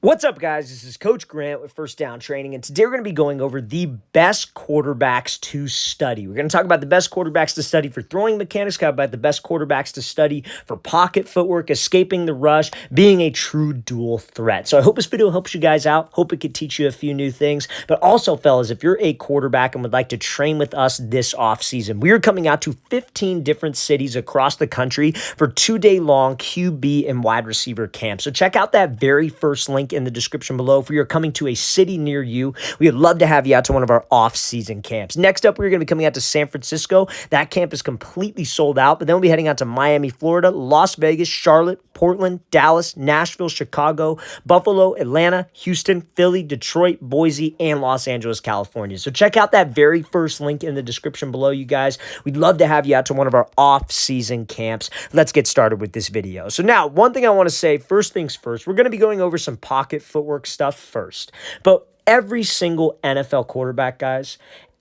What's up, guys? This is Coach Grant with First Down Training, and today we're going to be going over the best quarterbacks to study. We're going to talk about the best quarterbacks to study for throwing mechanics, talk about the best quarterbacks to study for pocket footwork, escaping the rush, being a true dual threat. So I hope this video helps you guys out. Hope it could teach you a few new things. But also, fellas, if you're a quarterback and would like to train with us this offseason, we are coming out to 15 different cities across the country for 2-day-long QB and wide receiver camps. So check out that very first link in the description below. If you're coming to a city near you, we would love to have you out to one of our off-season camps. Next up, we're going to be coming out to San Francisco. That camp is completely sold out, but then we'll be heading out to Miami, Florida, Las Vegas, Charlotte, Portland, Dallas, Nashville, Chicago, Buffalo, Atlanta, Houston, Philly, Detroit, Boise, and Los Angeles, California. So check out that very first link in the description below, you guys. We'd love to have you out to one of our off-season camps. Let's get started with this video. So now, one thing I want to say, first things first, we're going to be going over some pocket footwork stuff first. But every single NFL quarterback, guys,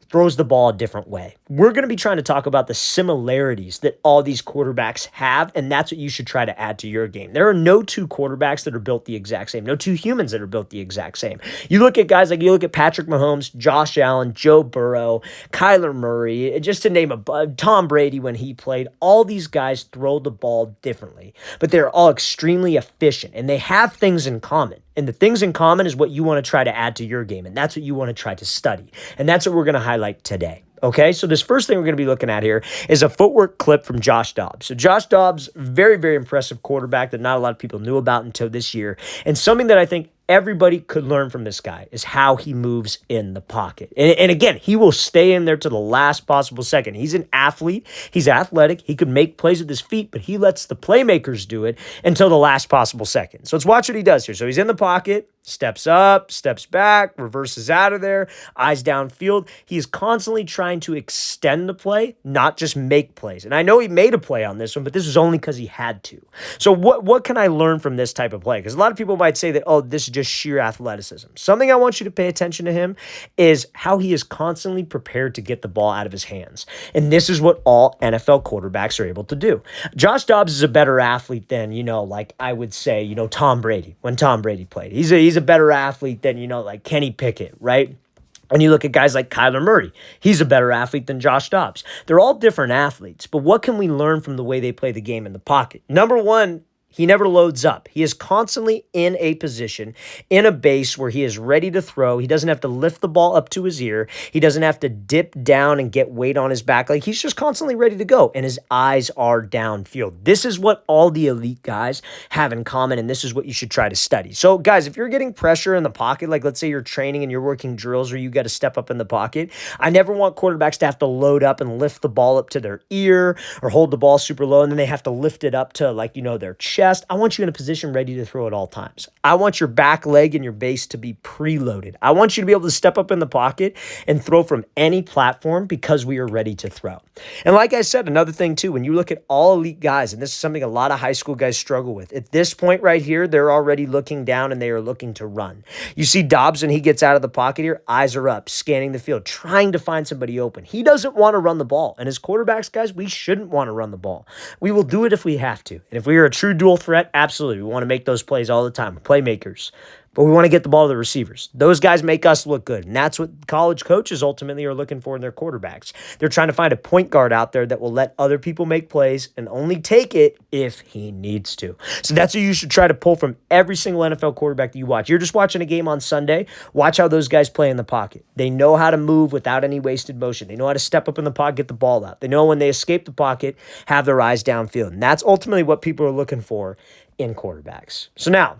throws the ball a different way. We're going to be trying to talk about the similarities that all these quarterbacks have, and that's what you should try to add to your game. There are no two quarterbacks that are built the exact same, no two humans that are built the exact same. You look at guys like, you look at Patrick Mahomes, Josh Allen, Joe Burrow, Kyler Murray, just to name Tom Brady when he played, all these guys throw the ball differently, but they're all extremely efficient, and they have things in common. And the things in common is what you want to try to add to your game, and that's what you want to try to study. And that's what we're going to highlight today. Okay, so this first thing we're going to be looking at here is a footwork clip from Josh Dobbs. So Josh Dobbs, very, very impressive quarterback that not a lot of people knew about until this year. And something that I think everybody could learn from this guy is how he moves in the pocket. And again, he will stay in there to the last possible second. He's an athlete. He's athletic. He could make plays with his feet, but he lets the playmakers do it until the last possible second. So let's watch what he does here. So he's in the pocket, steps up, steps back, reverses out of there, eyes downfield. He is constantly trying to extend the play, not just make plays. And I know he made a play on this one, but this was only because he had to. So what can I learn from this type of play? Because a lot of people might say that, oh, this is just sheer athleticism. Something I want you to pay attention to him is how he is constantly prepared to get the ball out of his hands. And this is what all NFL quarterbacks are able to do. Josh Dobbs is a better athlete than, like I would say, Tom Brady, when Tom Brady played. He's a better athlete than, like Kenny Pickett, right? And you look at guys like Kyler Murray. He's a better athlete than Josh Dobbs. They're all different athletes, but what can we learn from the way they play the game in the pocket? Number one, he never loads up. He is constantly in a position, in a base where he is ready to throw. He doesn't have to lift the ball up to his ear. He doesn't have to dip down and get weight on his back. Like, he's just constantly ready to go, and his eyes are downfield. This is what all the elite guys have in common, and this is what you should try to study. So, guys, if you're getting pressure in the pocket, like let's say you're training and you're working drills where you got to step up in the pocket, I never want quarterbacks to have to load up and lift the ball up to their ear or hold the ball super low, and then they have to lift it up to, their chest. I want you in a position ready to throw at all times. I want your back leg and your base to be preloaded. I want you to be able to step up in the pocket and throw from any platform because we are ready to throw. And like I said, another thing too, when you look at all elite guys, and this is something a lot of high school guys struggle with, at this point right here, they're already looking down and they are looking to run. You see Dobbs when he gets out of the pocket here, eyes are up, scanning the field, trying to find somebody open. He doesn't want to run the ball. And as quarterbacks, guys, we shouldn't want to run the ball. We will do it if we have to. And if we are a true dual threat, absolutely. We want to make those plays all the time. Playmakers. But we want to get the ball to the receivers. Those guys make us look good. And that's what college coaches ultimately are looking for in their quarterbacks. They're trying to find a point guard out there that will let other people make plays and only take it if he needs to. So that's what you should try to pull from every single NFL quarterback that you watch. You're just watching a game on Sunday. Watch how those guys play in the pocket. They know how to move without any wasted motion. They know how to step up in the pocket, get the ball out. They know when they escape the pocket, have their eyes downfield. And that's ultimately what people are looking for in quarterbacks. So now,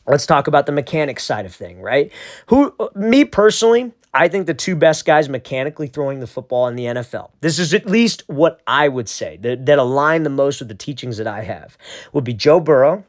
let's talk about the mechanics side of thing, right? Me personally, I think the two best guys mechanically throwing the football in the NFL, this is at least what I would say, that align the most with the teachings that I have, would be Joe Burrow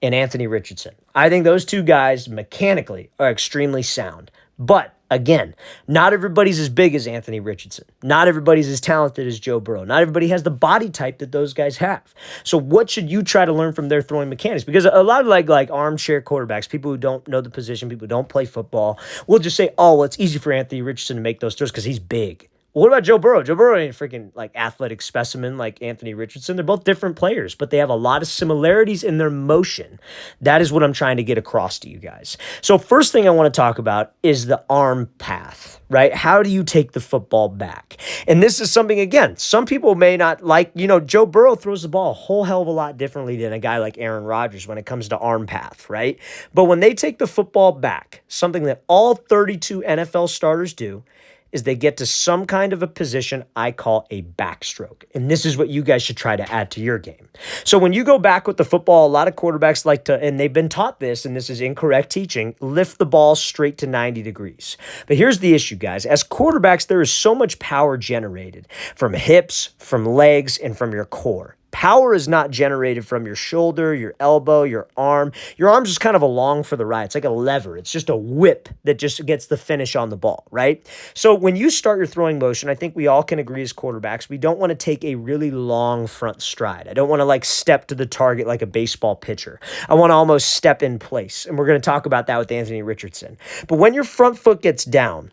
and Anthony Richardson. I think those two guys mechanically are extremely sound. But again, not everybody's as big as Anthony Richardson. Not everybody's as talented as Joe Burrow. Not everybody has the body type that those guys have. So what should you try to learn from their throwing mechanics? Because a lot of like armchair quarterbacks, people who don't know the position, people who don't play football, will just say, oh, well, it's easy for Anthony Richardson to make those throws because he's big. What about Joe Burrow? Joe Burrow ain't a freaking like athletic specimen like Anthony Richardson. They're both different players, but they have a lot of similarities in their motion. That is what I'm trying to get across to you guys. So first thing I want to talk about is the arm path, right? How do you take the football back? And this is something, again, some people may not like, Joe Burrow throws the ball a whole hell of a lot differently than a guy like Aaron Rodgers when it comes to arm path, right? But when they take the football back, something that all 32 NFL starters do, is they get to some kind of a position I call a backstroke. And this is what you guys should try to add to your game. So when you go back with the football, a lot of quarterbacks like to, and they've been taught this, and this is incorrect teaching, lift the ball straight to 90 degrees. But here's the issue, guys. As quarterbacks, there is so much power generated from hips, from legs, and from your core. Power is not generated from your shoulder, your elbow, your arm. Your arm's just kind of along for the ride. It's like a lever. It's just a whip that just gets the finish on the ball, right? So when you start your throwing motion, I think we all can agree as quarterbacks, we don't want to take a really long front stride. I don't want to like step to the target like a baseball pitcher. I want to almost step in place. And we're going to talk about that with Anthony Richardson. But when your front foot gets down,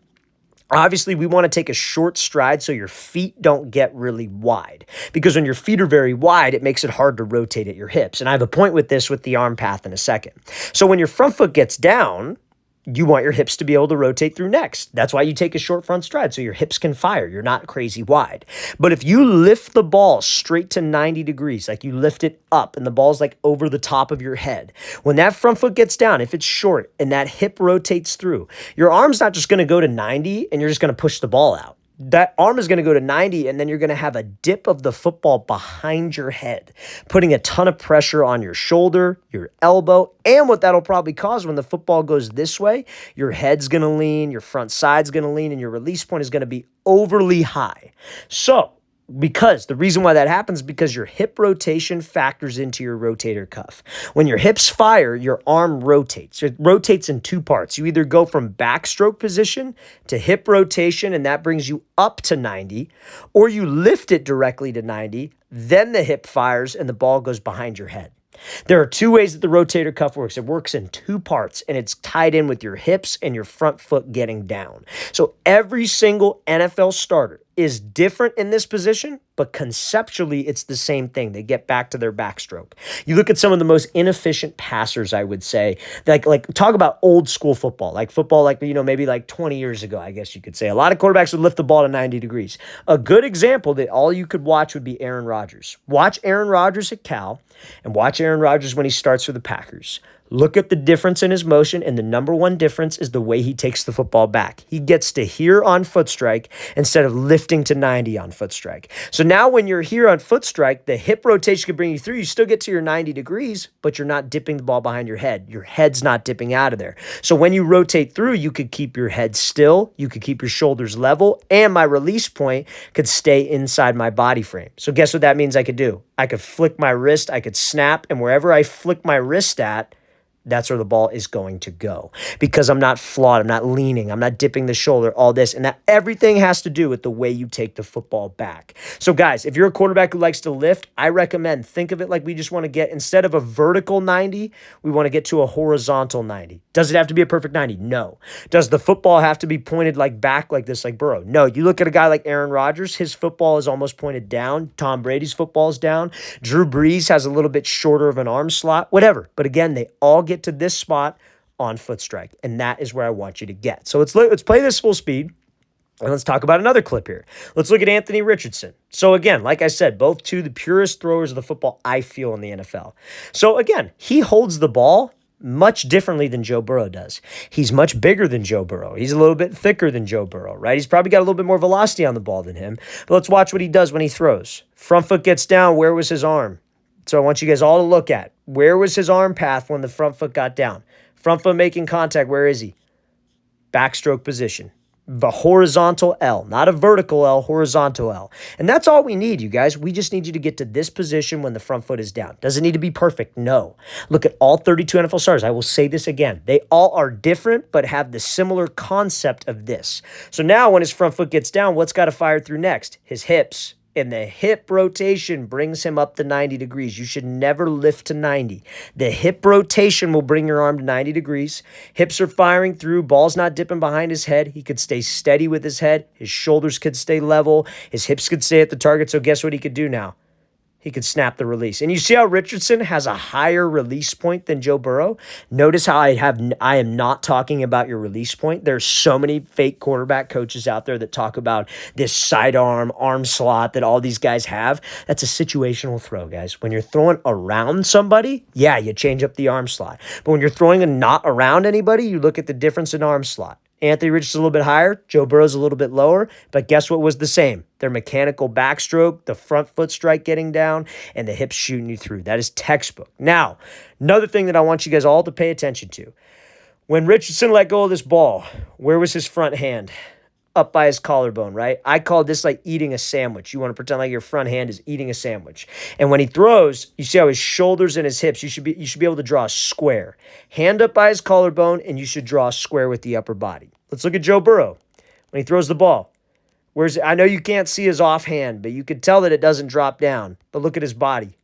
obviously, we want to take a short stride so your feet don't get really wide, because when your feet are very wide, it makes it hard to rotate at your hips. And I have a point with this with the arm path in a second. So when your front foot gets down, you want your hips to be able to rotate through next. That's why you take a short front stride so your hips can fire. You're not crazy wide. But if you lift the ball straight to 90 degrees, like you lift it up and the ball's like over the top of your head, when that front foot gets down, if it's short and that hip rotates through, your arm's not just going to go to 90 and you're just going to push the ball out. That arm is going to go to 90, and then you're going to have a dip of the football behind your head, putting a ton of pressure on your shoulder, your elbow, and what that'll probably cause when the football goes this way, your head's going to lean, your front side's going to lean, and your release point is going to be overly high. So, because the reason why that happens is because your hip rotation factors into your rotator cuff. When your hips fire, your arm rotates. It rotates in two parts. You either go from backstroke position to hip rotation, and that brings you up to 90, or you lift it directly to 90, then the hip fires and the ball goes behind your head. There are two ways that the rotator cuff works. It works in two parts, and it's tied in with your hips and your front foot getting down. So every single NFL starter is different in this position, but conceptually, it's the same thing. They get back to their backstroke. You look at some of the most inefficient passers, I would say, like talk about old school football, like maybe like 20 years ago, I guess you could say. A lot of quarterbacks would lift the ball to 90 degrees. A good example that all you could watch would be Aaron Rodgers. Watch Aaron Rodgers at Cal and watch Aaron Rodgers when he starts for the Packers. Look at the difference in his motion, and the number one difference is the way he takes the football back. He gets to here on foot strike instead of lifting to 90 on foot strike. So now when you're here on foot strike, the hip rotation can bring you through. You still get to your 90 degrees, but you're not dipping the ball behind your head. Your head's not dipping out of there. So when you rotate through, you could keep your head still, you could keep your shoulders level, and my release point could stay inside my body frame. So guess what that means I could do? I could flick my wrist, I could snap, and wherever I flick my wrist at, that's where the ball is going to go, because I'm not flawed, I'm not leaning, I'm not dipping the shoulder, all this. And that everything has to do with the way you take the football back. So guys, if you're a quarterback who likes to lift, I recommend think of it like we just want to get, instead of a vertical 90, we want to get to a horizontal 90. Does it have to be a perfect 90? No. Does the football have to be pointed like back like this, like Burrow? No. You look at a guy like Aaron Rodgers, his football is almost pointed down. Tom Brady's football is down. Drew Brees has a little bit shorter of an arm slot, whatever. But again, they all get to this spot on foot strike, and that is where I want you to get. So let's play this full speed, and let's talk about another clip here. Let's look at Anthony Richardson. So again, like I said, both two the purest throwers of the football I feel in the NFL. So again, he holds the ball much differently than Joe Burrow does. He's much bigger than Joe Burrow. He's a little bit thicker than Joe Burrow, right? He's probably got a little bit more velocity on the ball than him. But let's watch what he does when he throws. Front foot gets down. Where was his arm? So I want you guys all to look at, where was his arm path when the front foot got down? Front foot making contact, where is he? Backstroke position. The horizontal L, not a vertical L, horizontal L. And that's all we need, you guys. We just need you to get to this position when the front foot is down. Does it need to be perfect? No. Look at all 32 NFL stars. I will say this again. They all are different, but have the similar concept of this. So now when his front foot gets down, what's got to fire through next? His hips And the hip rotation brings him up to 90 degrees. You should never lift to 90. The hip rotation will bring your arm to 90 degrees. Hips are firing through. Ball's not dipping behind his head. He could stay steady with his head. His shoulders could stay level. His hips could stay at the target. So guess what he could do now? He could snap the release. And you see how Richardson has a higher release point than Joe Burrow? Notice how I am not talking about your release point. There's so many fake quarterback coaches out there that talk about this sidearm, arm slot that all these guys have. That's a situational throw, guys. When you're throwing around somebody, yeah, you change up the arm slot. But when you're throwing a not around anybody, you look at the difference in arm slot. Anthony Richardson's a little bit higher. Joe Burrow's a little bit lower. But guess what was the same? Their mechanical backstroke, the front foot strike getting down, and the hips shooting you through. That is textbook. Now, another thing that I want you guys all to pay attention to. When Richardson let go of this ball, where was his front hand? Up by his collarbone, right? I call this like eating a sandwich. You want to pretend like your front hand is eating a sandwich. And when he throws, you see how his shoulders and his hips, you should be able to draw a square. Hand up by his collarbone, and you should draw a square with the upper body. Let's look at Joe Burrow. When he throws the ball, I know you can't see his offhand, but you could tell that it doesn't drop down. But look at his body.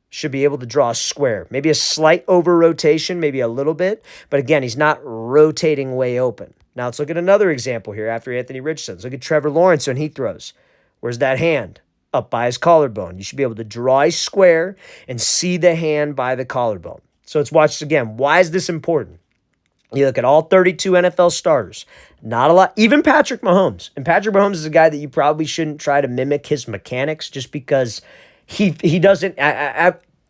Should be able to draw a square. Maybe a slight over rotation, maybe a little bit. But again, he's not rotating way open. Now let's look at another example here after Anthony Richardson. Let's look at Trevor Lawrence when he throws. Where's that hand? Up by his collarbone. You should be able to draw a square and see the hand by the collarbone. So let's watch this again. Why is this important? You look at all 32 NFL starters. Not a lot. Even Patrick Mahomes. And Patrick Mahomes is a guy that you probably shouldn't try to mimic his mechanics just because he doesn't.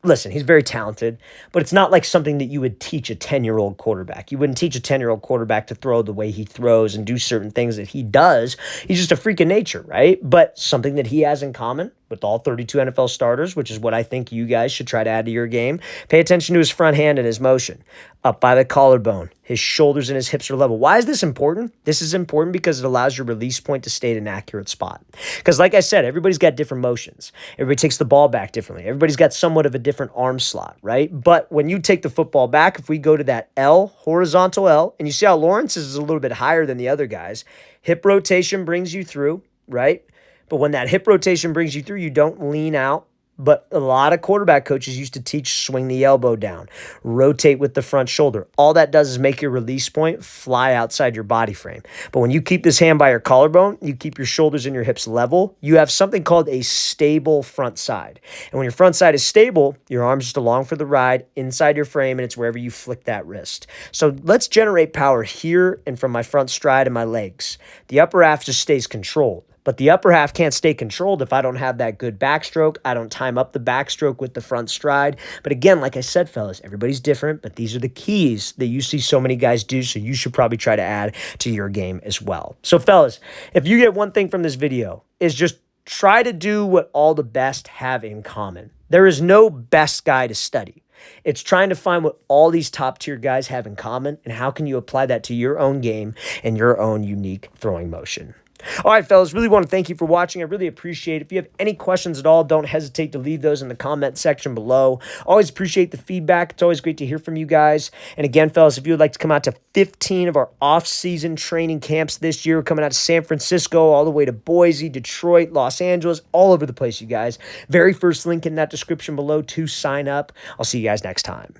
Listen, he's very talented, but it's not like something that you would teach a 10-year-old quarterback. You wouldn't teach a 10-year-old quarterback to throw the way he throws and do certain things that he does. He's just a freak of nature, right? But something that he has in common with all 32 NFL starters, which is what I think you guys should try to add to your game. Pay attention to his front hand and his motion. Up by the collarbone. His shoulders and his hips are level. Why is this important? This is important because it allows your release point to stay at an accurate spot. Because like I said, everybody's got different motions. Everybody takes the ball back differently. Everybody's got somewhat of a different arm slot, right? But when you take the football back, if we go to that L, horizontal L, and you see how Lawrence is a little bit higher than the other guys, hip rotation brings you through, right? But when that hip rotation brings you through, you don't lean out. But a lot of quarterback coaches used to teach swing the elbow down, rotate with the front shoulder. All that does is make your release point fly outside your body frame. But when you keep this hand by your collarbone, you keep your shoulders and your hips level, you have something called a stable front side. And when your front side is stable, your arm's just along for the ride inside your frame, and it's wherever you flick that wrist. So let's generate power here and from my front stride and my legs. The upper half just stays controlled. But the upper half can't stay controlled if I don't have that good backstroke. I don't time up the backstroke with the front stride. But again, like I said, fellas, everybody's different, but these are the keys that you see so many guys do, so you should probably try to add to your game as well. So fellas, if you get one thing from this video, is just try to do what all the best have in common. There is no best guy to study. It's trying to find what all these top tier guys have in common and how can you apply that to your own game and your own unique throwing motion. All right, fellas, really want to thank you for watching. I really appreciate it. If you have any questions at all, don't hesitate to leave those in the comment section below. Always appreciate the feedback. It's always great to hear from you guys. And again, fellas, if you would like to come out to 15 of our off-season training camps this year, coming out to San Francisco, all the way to Boise, Detroit, Los Angeles, all over the place, you guys. Very first link in that description below to sign up. I'll see you guys next time.